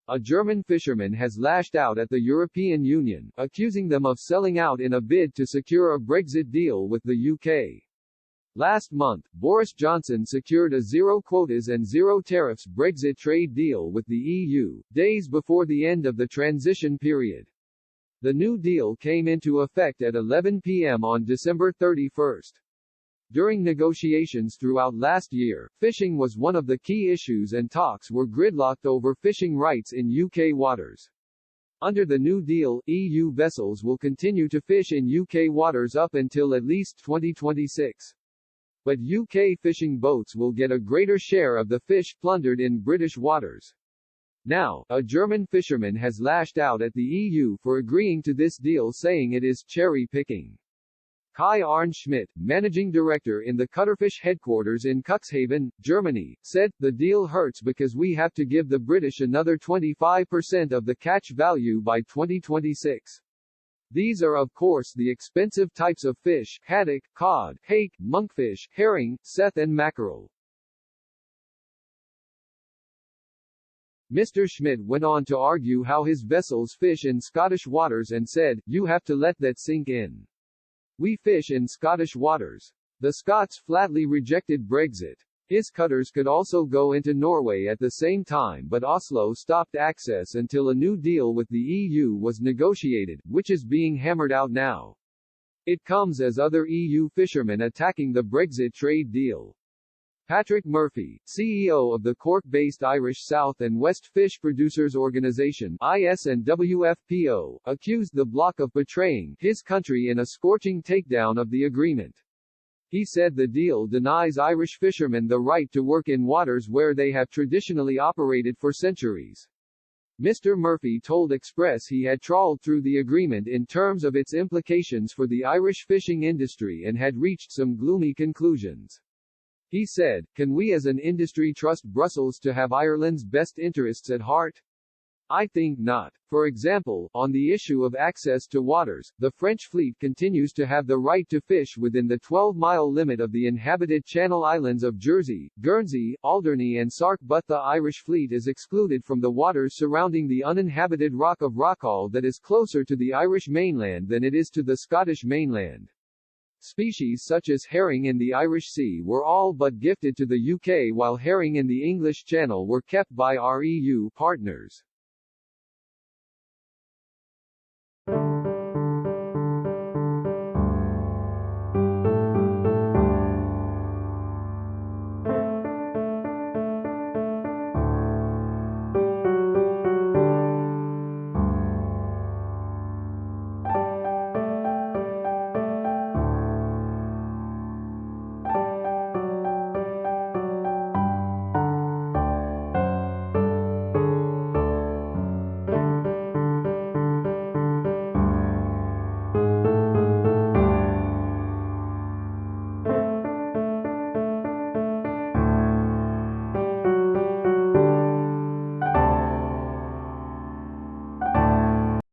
A German fisherman has lashed out at the European Union, accusing them of selling out in a bid to secure a Brexit deal with the UK. Last month, Boris Johnson secured a zero quotas and zero tariffs Brexit trade deal with the EU, days before the end of the transition period. The new deal came into effect at 11 p.m. on December 31. During negotiations throughout last year, fishing was one of the key issues and talks were gridlocked over fishing rights in UK waters. Under the new deal, EU vessels will continue to fish in UK waters up until at least 2026. But UK fishing boats will get a greater share of the fish plundered in British waters. Now, a German fisherman has lashed out at the EU for agreeing to this deal, saying it is cherry-picking. Kai Schmidt, managing director in the Cutterfish headquarters in Cuxhaven, Germany, said, "The deal hurts because we have to give the British another 25% of the catch value by 2026. These are of course the expensive types of fish: haddock, cod, hake, monkfish, herring, seth and mackerel." Mr. Schmidt went on to argue how his vessels fish in Scottish waters and said, "You have to let that sink in. We fish in Scottish waters." The Scots flatly rejected Brexit. His cutters could also go into Norway at the same time, but Oslo stopped access until a new deal with the EU was negotiated, which is being hammered out now. It comes as other EU fishermen attacking the Brexit trade deal. Patrick Murphy, CEO of the Cork-based Irish South and West Fish Producers Organisation (IS&WFPO), accused the bloc of betraying his country in a scorching takedown of the agreement. He said the deal denies Irish fishermen the right to work in waters where they have traditionally operated for centuries. Mr. Murphy told Express he had trawled through the agreement in terms of its implications for the Irish fishing industry and had reached some gloomy conclusions. He said, "Can we as an industry trust Brussels to have Ireland's best interests at heart? I think not. For example, on the issue of access to waters, the French fleet continues to have the right to fish within the 12-mile limit of the inhabited Channel Islands of Jersey, Guernsey, Alderney and Sark, but the Irish fleet is excluded from the waters surrounding the uninhabited Rock of Rockall that is closer to the Irish mainland than it is to the Scottish mainland. Species such as herring in the Irish Sea were all but gifted to the UK, while herring in the English Channel were kept by our EU partners."